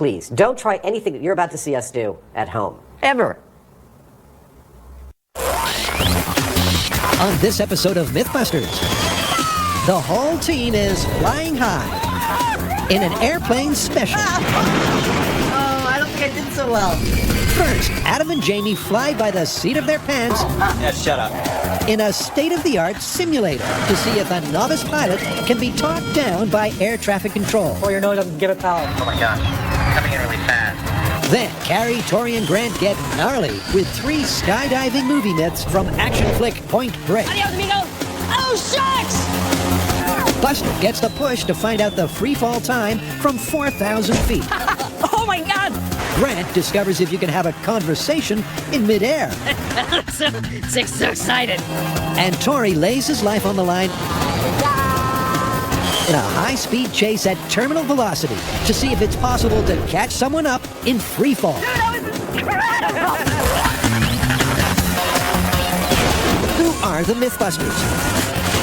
please, don't try anything that you're about to see us do at home. Ever. On this episode of MythBusters, the whole team is flying high in an airplane special. Oh, I don't think I did so well. First, Adam and Jamie fly by the seat of their pants. Yeah, shut up. In a state-of-the-art simulator to see if a novice pilot can be talked down by air traffic control. Pour your nose up and give it power. Oh my gosh, coming in really fast. Then, Carrie, Tori, and Grant get gnarly with 3 skydiving movie myths from action flick Point Break. Adios, amigos! Oh, shucks! Buster gets the push to find out the free fall time from 4,000 feet. Oh my God! Grant discovers if you can have a conversation in midair. so excited. And Tori lays his life on the line in a high-speed chase at terminal velocity to see if it's possible to catch someone up in free fall. Dude, that was incredible! Who are the MythBusters?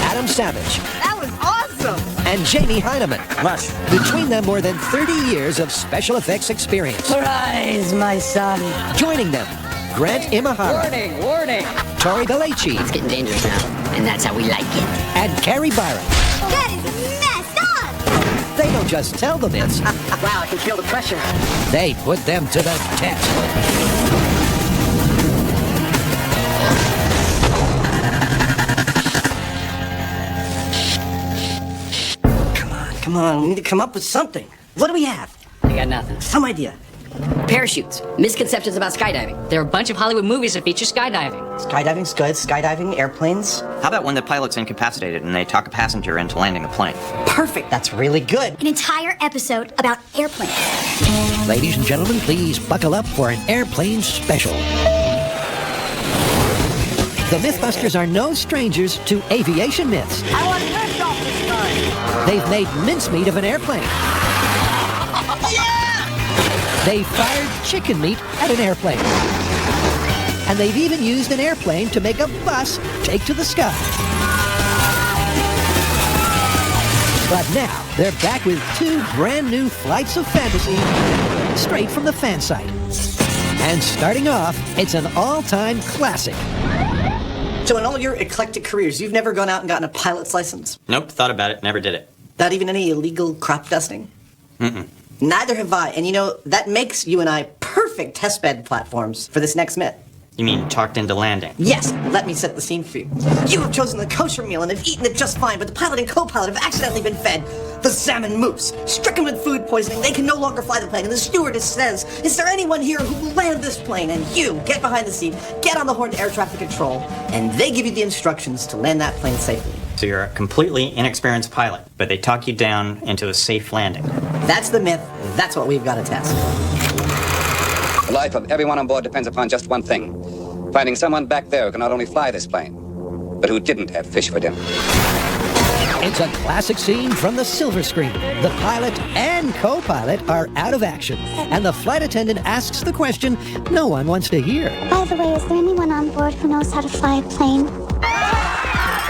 Adam Savage. That was awesome! And Jamie Heineman. Mush. Between them, more than 30 years of special effects experience. Rise, my son. Joining them, Grant Imahara. Warning! Tori Belleci. It's getting dangerous now, and that's how we like it. And Carrie Byron. That is messed up! They don't just tell the myths, Wow, I can feel the pressure. they put them to the test. Come on, we need to come up with something. What do we have? I got nothing. Some idea. Parachutes. Misconceptions about skydiving. There are a bunch of Hollywood movies that feature skydiving. Skydiving's good. Skydiving, airplanes. How about when the pilot's incapacitated and they talk a passenger into landing the plane? Perfect. That's really good. An entire episode about airplanes. Ladies and gentlemen, please buckle up for an airplane special. The MythBusters are no strangers to aviation myths. I want liftoff this time. They've made mincemeat of an airplane. They fired chicken meat at an airplane. And they've even used an airplane to make a bus take to the sky. But now, they're back with 2 brand new flights of fantasy straight from the fan site. And starting off, it's an all-time classic. So in all your eclectic careers, you've never gone out and gotten a pilot's license? Nope, thought about it, never did it. Not even any illegal crop dusting? Mm-mm. Neither have I. And you know, that makes you and I perfect testbed platforms for this next myth. You mean talked into landing? Yes, let me set the scene for you. You have chosen the kosher meal and have eaten it just fine, but the pilot and co-pilot have accidentally been fed the salmon mousse. Stricken with food poisoning, they can no longer fly the plane, and the stewardess says, "Is there anyone here who will land this plane?" And you get behind the seat, get on the horn to air traffic control, and they give you the instructions to land that plane safely. So you're a completely inexperienced pilot, but they talk you down into a safe landing. That's the myth. That's what we've got to test. The life of everyone on board depends upon just one thing. Finding someone back there who can not only fly this plane, but who didn't have fish for dinner. It's a classic scene from the silver screen. The pilot and co-pilot are out of action, and the flight attendant asks the question no one wants to hear. By the way, is there anyone on board who knows how to fly a plane?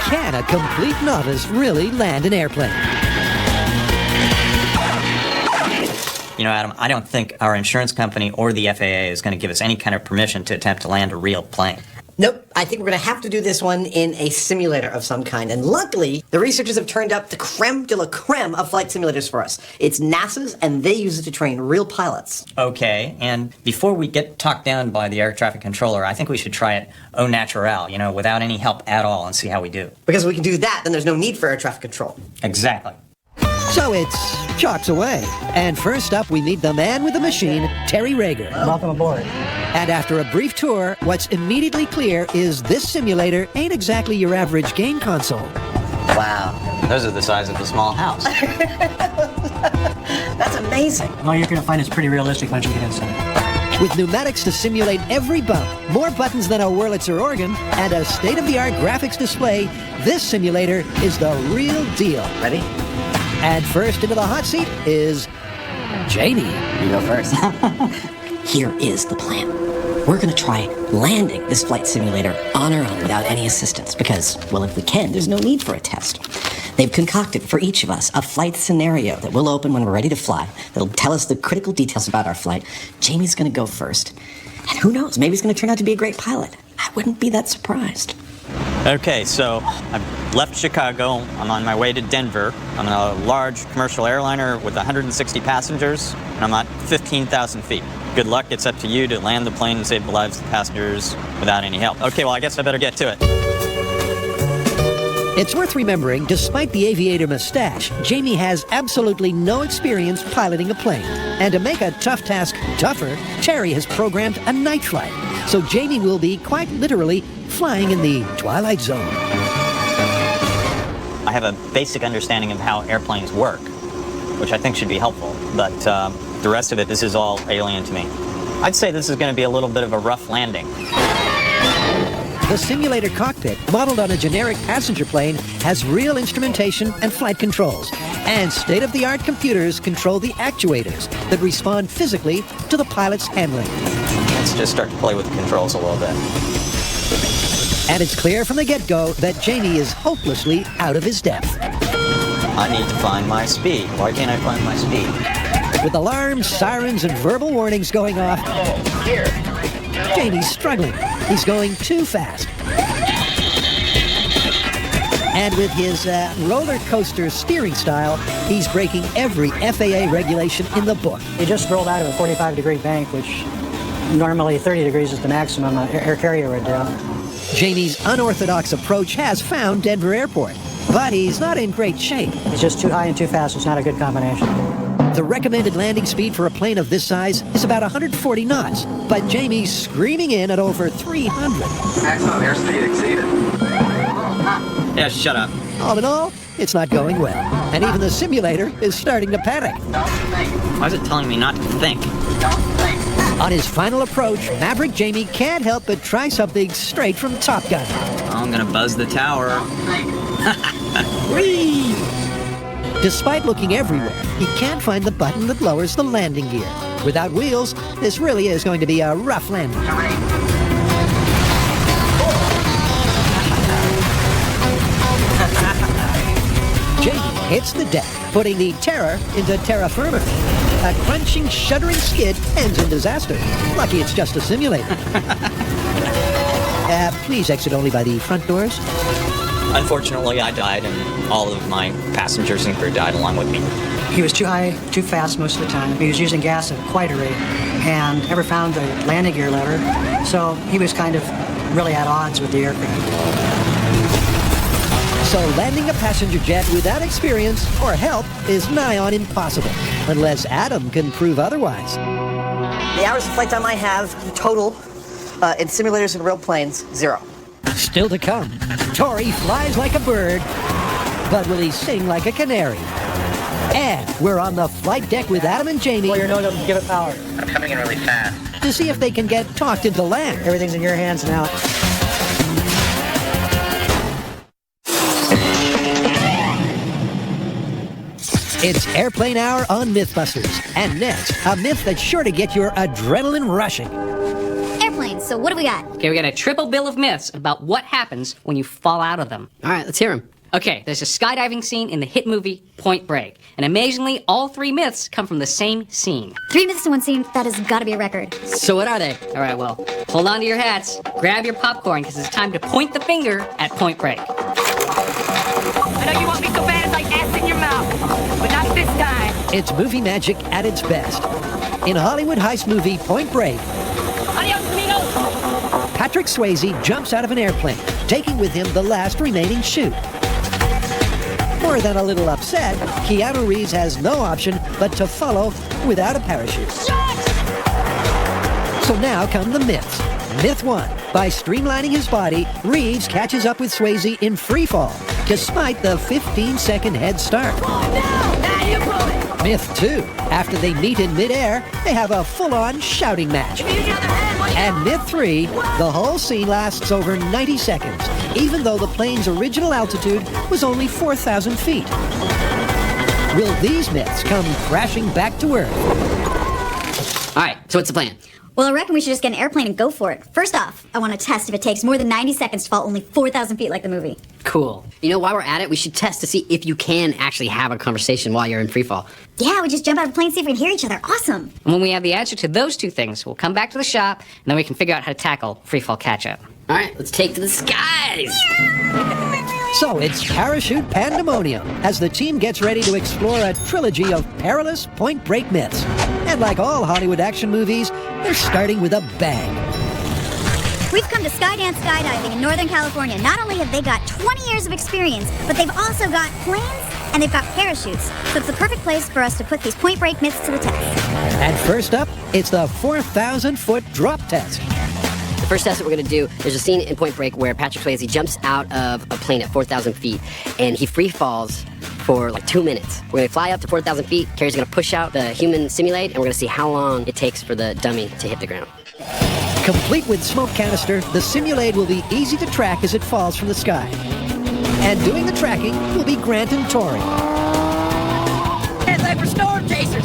Can a complete novice really land an airplane? You know, Adam, I don't think our insurance company or the FAA is going to give us any kind of permission to attempt to land a real plane. Nope, I think we're going to have to do this one in a simulator of some kind. And luckily, the researchers have turned up the creme de la creme of flight simulators for us. It's NASA's, and they use it to train real pilots. Okay, and before we get talked down by the air traffic controller, I think we should try it au naturel, you know, without any help at all, and see how we do. Because if we can do that, then there's no need for air traffic control. Exactly. So it's chalks away. And first up, we meet the man with the machine, Terry Rager. Welcome aboard. And after a brief tour, what's immediately clear is this simulator ain't exactly your average game console. Wow, those are the size of a small house. That's amazing. All you're going to find is pretty realistic once you get inside. With pneumatics to simulate every bump, more buttons than a Wurlitzer organ, and a state-of-the-art graphics display, this simulator is the real deal. Ready? And first into the hot seat is Janie. You go first. Here is the plan. We're going to try landing this flight simulator on our own without any assistance because, well, if we can, there's no need for a test. They've concocted for each of us a flight scenario that we'll open when we're ready to fly. That'll tell us the critical details about our flight. Jamie's going to go first. And who knows, maybe he's going to turn out to be a great pilot. I wouldn't be that surprised. Okay, so I've left Chicago. I'm on my way to Denver. I'm in a large commercial airliner with 160 passengers, and I'm at 15,000 feet. Good luck. It's up to you to land the plane and save the lives of the passengers without any help. Okay, well, I guess I better get to it. It's worth remembering, despite the aviator mustache, Jamie has absolutely no experience piloting a plane. And to make a tough task tougher, Terry has programmed a night flight. So Jamie will be, quite literally, flying in the Twilight Zone. I have a basic understanding of how airplanes work, which I think should be helpful. But the rest of it, this is all alien to me. I'd say this is going to be a little bit of a rough landing. The simulator cockpit, modeled on a generic passenger plane, has real instrumentation and flight controls. And state-of-the-art computers control the actuators that respond physically to the pilot's handling. Let's just start to play with the controls a little bit. And it's clear from the get-go that Jamie is hopelessly out of his depth. I need to find my speed. Why can't I find my speed? With alarms, sirens, and verbal warnings going off, Jamie's struggling. He's going too fast. And with his roller coaster steering style, he's breaking every FAA regulation in the book. He just rolled out of a 45-degree bank, which normally 30 degrees is the maximum an air carrier would do. Jamie's unorthodox approach has found Denver Airport, but he's not in great shape. It's just too high and too fast. It's not a good combination. The recommended landing speed for a plane of this size is about 140 knots, but Jamie's screaming in at over 300. Maximum airspeed exceeded. Yeah, shut up. All in all, it's not going well, and even the simulator is starting to panic. Why is it telling me not to think? On his final approach, Maverick Jamie can't help but try something straight from Top Gun. I'm gonna buzz the tower. Whee! Despite looking everywhere, he can't find the button that lowers the landing gear. Without wheels, this really is going to be a rough landing. Jamie hits the deck, putting the terror into terra firma. A crunching, shuddering skid ends in disaster. Lucky it's just a simulator. Please exit only by the front doors. Unfortunately, I died, and all of my passengers and crew died along with me. He was too high, too fast most of the time. He was using gas at quite a rate and never found the landing gear lever, so he was kind of really at odds with the aircraft. So landing a passenger jet without experience or help is nigh on impossible, unless Adam can prove otherwise. The hours of flight time I have total in simulators and real planes, 0. Still to come, Tori flies like a bird, but will he sing like a canary? And we're on the flight deck with Adam and Jamie. Well, your nose will give it power. I'm coming in really fast. To see if they can get talked into land. Everything's in your hands now. It's Airplane Hour on MythBusters. And next, a myth that's sure to get your adrenaline rushing. Airplanes, so what do we got? Okay, we got a triple bill of myths about what happens when you fall out of them. All right, let's hear him. Okay, there's a skydiving scene in the hit movie Point Break. And amazingly, all 3 myths come from the same scene. 3 myths in one scene, that has got to be a record. So what are they? All right, well, hold on to your hats, grab your popcorn, because it's time to point the finger at Point Break. I know you want me so bad it's like ass in your mouth, but not this time. It's movie magic at its best. In Hollywood heist movie Point Break, Adios, amigos. Patrick Swayze jumps out of an airplane, taking with him the last remaining chute. More than a little upset, Keanu Reeves has no option but to follow without a parachute. So now come the myths. Myth 1. By streamlining his body, Reeves catches up with Swayze in free fall, despite the 15-second head start. Myth 2. After they meet in midair, they have a full-on shouting match. And myth 3. The whole scene lasts over 90 seconds, even though the plane's original altitude was only 4,000 feet. Will these myths come crashing back to Earth? All right, so what's the plan? Well, I reckon we should just get an airplane and go for it. First off, I want to test if it takes more than 90 seconds to fall only 4,000 feet like the movie. Cool. You know, while we're at it, we should test to see if you can actually have a conversation while you're in free fall. Yeah, we just jump out of a plane and see if we can hear each other. Awesome. And when we have the answer to those two things, we'll come back to the shop, and then we can figure out how to tackle free fall catch-up. All right, let's take to the skies. So it's parachute pandemonium as the team gets ready to explore a trilogy of perilous point break myths. And like all Hollywood action movies, they're starting with a bang. We've come to Skydance Skydiving in Northern California. Not only have they got 20 years of experience, but they've also got planes and they've got parachutes. So it's the perfect place for us to put these point break myths to the test. And first up, it's the 4,000-foot drop test. The first test that we're going to do, there's a scene in Point Break where Patrick Swayze jumps out of a plane at 4,000 feet, and he free falls for like 2 minutes. We're going to fly up to 4,000 feet. Carrie's going to push out the human simulate, and we're going to see how long it takes for the dummy to hit the ground. Complete with smoke canister, the simulate will be easy to track as it falls from the sky. And doing the tracking will be Grant and Tori. It's like we're storm chasers.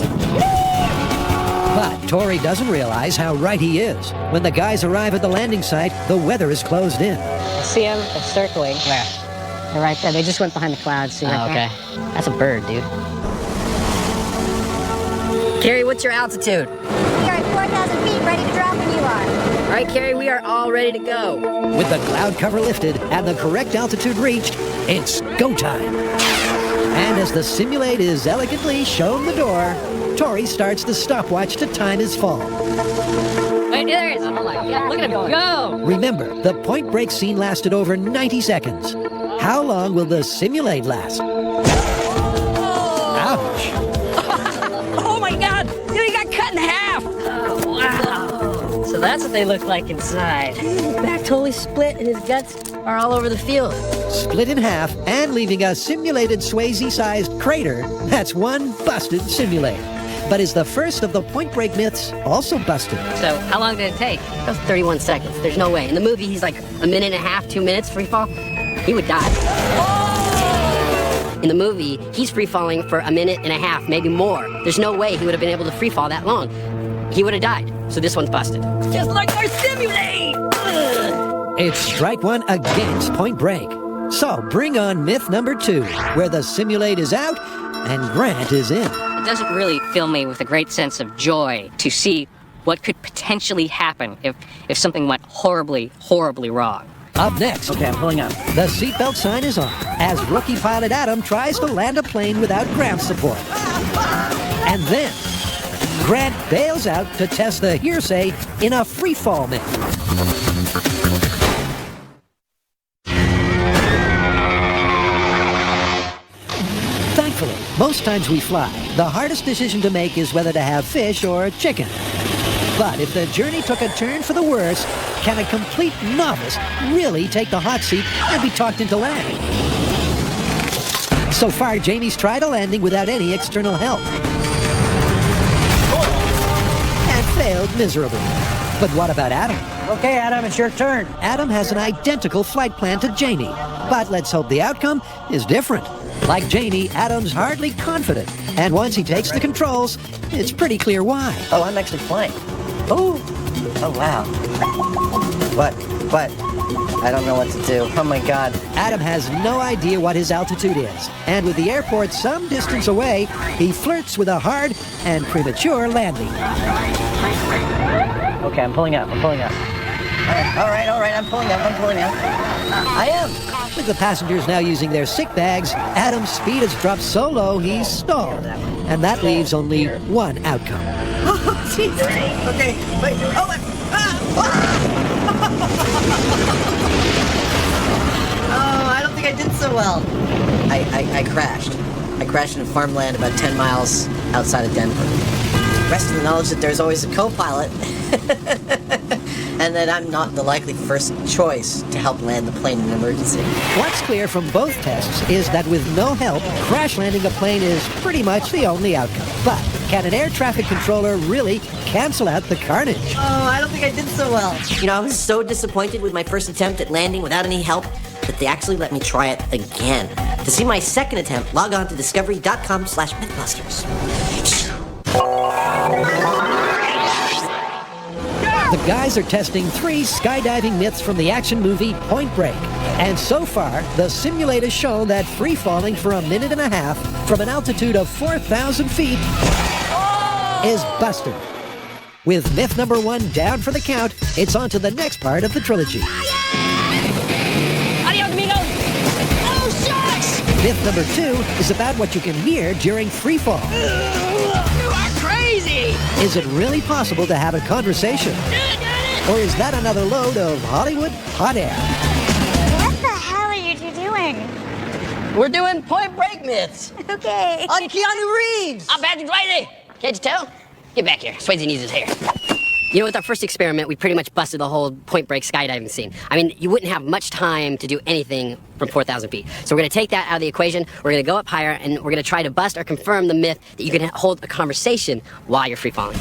But Tori doesn't realize how right he is. When the guys arrive at the landing site, the weather is closed in. I see them. They're circling. Where? They're right there. They just went behind the clouds. See right okay. That's a bird, dude. Carrie, what's your altitude? We are at 4,000 feet, ready to drop when you are. All right, Carrie, we are all ready to go. With the cloud cover lifted and the correct altitude reached, it's go time. And as the simulate is elegantly shown the door, Tori starts the stopwatch to time his fall. Wait, there he is. Oh my God, look at him go. Remember, the point break scene lasted over 90 seconds. How long will the simulate last? Ouch. Oh my God, he got cut in half. Oh, wow. So that's what they look like inside. His back totally split and his guts are all over the field. Split in half and leaving a simulated Swayze-sized crater, that's one busted simulate. But is the first of the Point Break myths also busted? So how long did it take? That was 31 seconds. There's no way. In the movie, he's like a minute and a half, 2 minutes free fall. He would die. In the movie, he's free falling for a minute and a half, maybe more. There's no way he would have been able to free fall that long. He would have died. So this one's busted. Just like our simulate. Ugh. It's strike one against Point Break. So bring on myth number 2, where the simulate is out and Grant is in. It doesn't really fill me with a great sense of joy to see what could potentially happen if something went horribly, horribly wrong. Up next, Okay, I'm pulling up. the seatbelt sign is on as rookie pilot Adam tries to land a plane without ground support. And then, Grant bails out to test the hearsay in a free fall myth. Thankfully, most times we fly, the hardest decision to make is whether to have fish or chicken. But if the journey took a turn for the worse, can a complete novice really take the hot seat and be talked into landing? So far, Jamie's tried a landing without any external help. And failed miserably. But what about Adam? Okay, Adam, it's your turn. Adam has an identical flight plan to Jamie. But let's hope the outcome is different. Like Jamie, Adam's hardly confident. And once he takes the controls, it's pretty clear why. Oh, I'm actually flying. Oh, wow. What? I don't know what to do. Oh my God. Adam has no idea what his altitude is. And with the airport some distance away, he flirts with a hard and premature landing. Okay, I'm pulling up. All right, I'm pulling up. I am. With the passengers now using their sick bags, Adam's speed has dropped so low he's stalled. And that leaves only one outcome. Oh, jeez. Okay, wait. Oh, I don't think I did so well. I crashed. I crashed in farmland about 10 miles outside of Denver. Rest in the knowledge that there's always a co-pilot. And that I'm not the likely first choice to help land the plane in an emergency. What's clear from both tests is that with no help, crash landing a plane is pretty much the only outcome. But can an air traffic controller really cancel out the carnage? Oh, I don't think I did so well. You know, I was so disappointed with my first attempt at landing without any help that they actually let me try it again. To see my second attempt, log on to discovery.com/MythBusters. The guys are testing 3 skydiving myths from the action movie Point Break. And so far, the simulator's shown that free falling for 1.5 minutes from an altitude of 4,000 feet is busted. With myth number 1 down for the count, it's on to the next part of the trilogy. Adios, amigos! Oh, shucks! Myth number 2 is about what you can hear during free fall. You are crazy! Is it really possible to have a conversation? Or is that another load of Hollywood hot air? What the hell are you two doing? We're doing Point Break myths. Okay. On Keanu Reeves. I'm Patrick Swayze. Can't you tell? Get back here. Swayze needs his hair. You know, with our first experiment, we pretty much busted the whole Point Break skydiving scene. I mean, you wouldn't have much time to do anything from 4,000 feet. So we're going to take that out of the equation. We're going to go up higher, and we're going to try to bust or confirm the myth that you can hold a conversation while you're free falling.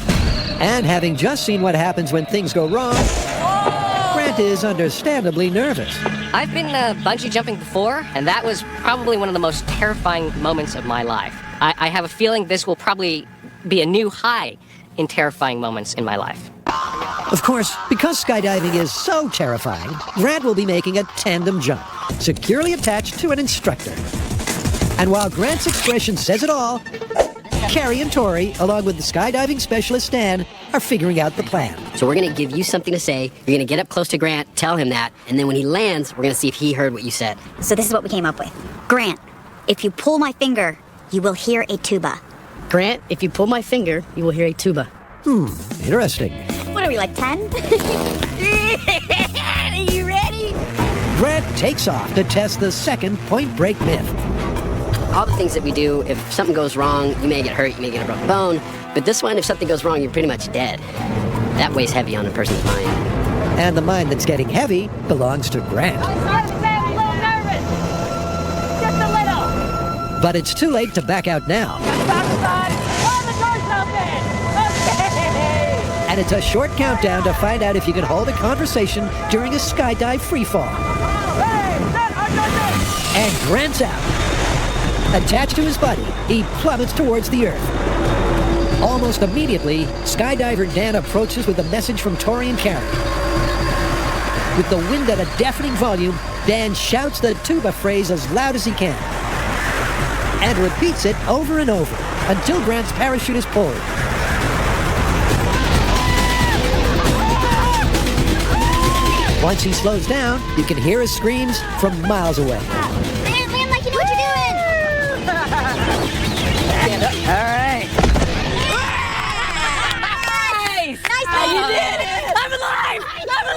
And having just seen what happens when things go wrong, Grant is understandably nervous. I've been bungee jumping before, and that was probably one of the most terrifying moments of my life. I have a feeling this will probably be a new high in terrifying moments in my life. Of course, because skydiving is so terrifying, Grant will be making a tandem jump, securely attached to an instructor. And while Grant's expression says it all, Carrie and Tori, along with the skydiving specialist Stan, are figuring out the plan. So we're going to give you something to say. You're going to get up close to Grant, tell him that, and then when he lands, we're going to see if he heard what you said. So this is what we came up with. Grant, if you pull my finger, you will hear a tuba. Grant, if you pull my finger, you will hear a tuba. Interesting. What are we, like 10? Are you ready? Grant takes off to test the second Point Break myth. All the things that we do, if something goes wrong, you may get hurt, you may get a broken bone. But this one, if something goes wrong, you're pretty much dead. That weighs heavy on a person's mind. And the mind that's getting heavy belongs to Grant. I'm sorry, Sam, a little nervous. Just a little. But it's too late to back out now. Stop the sign. Oh, the door's open. Okay. And it's a short countdown to find out if you can hold a conversation during a skydive freefall. Hey, set, And Grant's out. Attached to his buddy, he plummets towards the earth. Almost immediately, skydiver Dan approaches with a message from Tori and Carrie. With the wind at a deafening volume, Dan shouts the tuba phrase as loud as he can and repeats it over and over until Grant's parachute is pulled. Once he slows down, you can hear his screams from miles away. Land like you know what you're doing. All right. Nice! You did it! I'm alive! I'm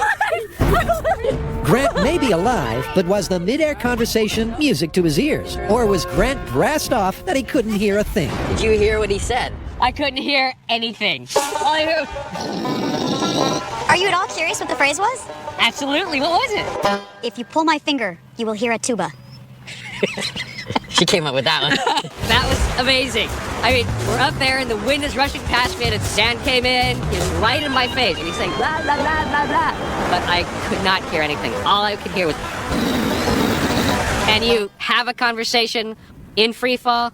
alive! Grant may be alive, but was the mid-air conversation music to his ears? Or was Grant brassed off that he couldn't hear a thing? Did you hear what he said? I couldn't hear anything. All I heard... Are you at all curious what the phrase was? Absolutely. What was it? If you pull my finger, you will hear a tuba. She came up with that one. That was amazing. I mean, we're up there and the wind is rushing past me and Stan came in, he's right in my face, and he's saying blah, blah, blah, blah, blah. But I could not hear anything. All I could hear was... Can you have a conversation in free fall?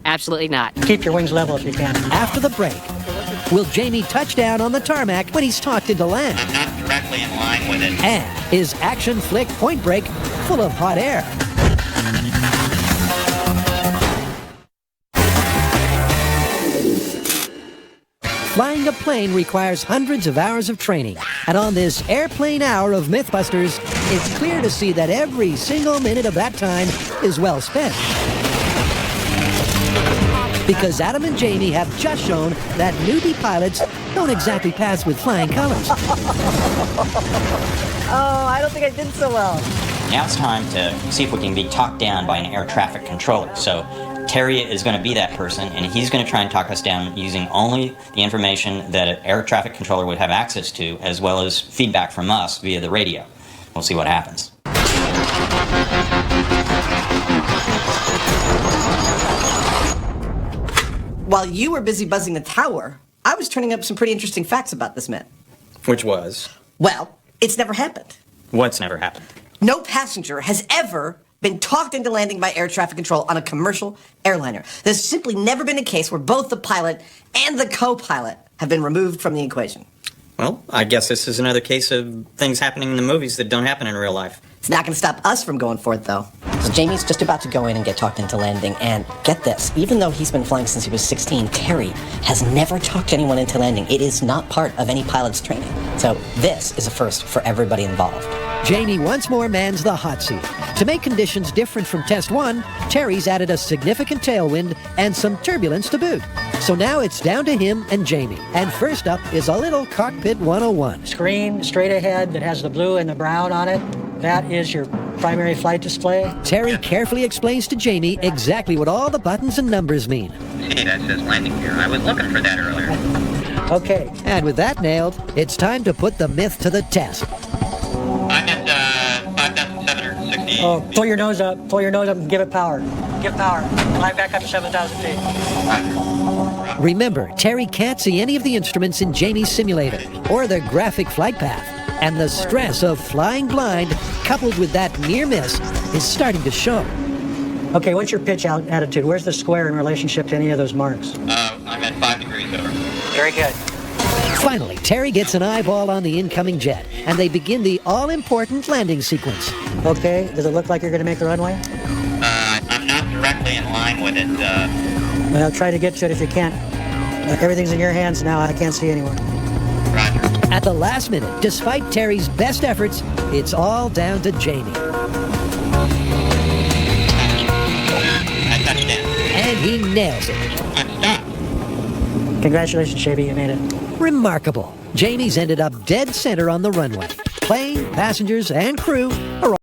Absolutely not. Keep your wings level if you can. After the break, will Jamie touch down on the tarmac when he's talked into land? I'm not directly in line with it. And is action flick Point Break full of hot air? Flying a plane requires hundreds of hours of training, and on this airplane hour of MythBusters, it's clear to see that every single minute of that time is well spent. Because Adam and Jamie have just shown that newbie pilots don't exactly pass with flying colors. Oh, I don't think I did so well. Now it's time to see if we can be talked down by an air traffic controller. So Terry is going to be that person, and he's going to try and talk us down using only the information that an air traffic controller would have access to, as well as feedback from us via the radio. We'll see what happens. While you were busy buzzing the tower, I was turning up some pretty interesting facts about this myth. Which was? Well, it's never happened. What's never happened? No passenger has ever been talked into landing by air traffic control on a commercial airliner. There's simply never been a case where both the pilot and the co-pilot have been removed from the equation. Well, I guess this is another case of things happening in the movies that don't happen in real life. It's not going to stop us from going for it, though. So Jamie's just about to go in and get talked into landing, and get this, even though he's been flying since he was 16, Terry has never talked anyone into landing. It is not part of any pilot's training. So this is a first for everybody involved. Jamie once more mans the hot seat. To make conditions different from Test 1, Terry's added a significant tailwind and some turbulence to boot. So now it's down to him and Jamie. And first up is a little Cockpit 101. Screen straight ahead that has the blue and the brown on it. That is your primary flight display. Terry carefully explains to Jamie exactly what all the buttons and numbers mean. See, that says landing gear. I was looking for that earlier. Okay. And with that nailed, it's time to put the myth to the test. I'm at 5,760. Oh, pull your nose up and give it power. Give power. Climb back up to 7,000 feet. Remember, Terry can't see any of the instruments in Jamie's simulator or their graphic flight path. And the stress of flying blind, coupled with that near miss, is starting to show. Okay, what's your pitch out attitude? Where's the square in relationship to any of those marks? I'm at 5 degrees over. Very good. Finally, Terry gets an eyeball on the incoming jet, and they begin the all-important landing sequence. Okay, does it look like you're going to make the runway? I'm not directly in line with it. Well, try to get to it if you can. Everything's in your hands now. I can't see anyone. Roger. At the last minute, despite Terry's best efforts, it's all down to Jamie. I touched down. And he nails it. I'm stopped. Congratulations, Shavy, you made it. Remarkable. Jamie's ended up dead center on the runway. Plane, passengers, and crew are all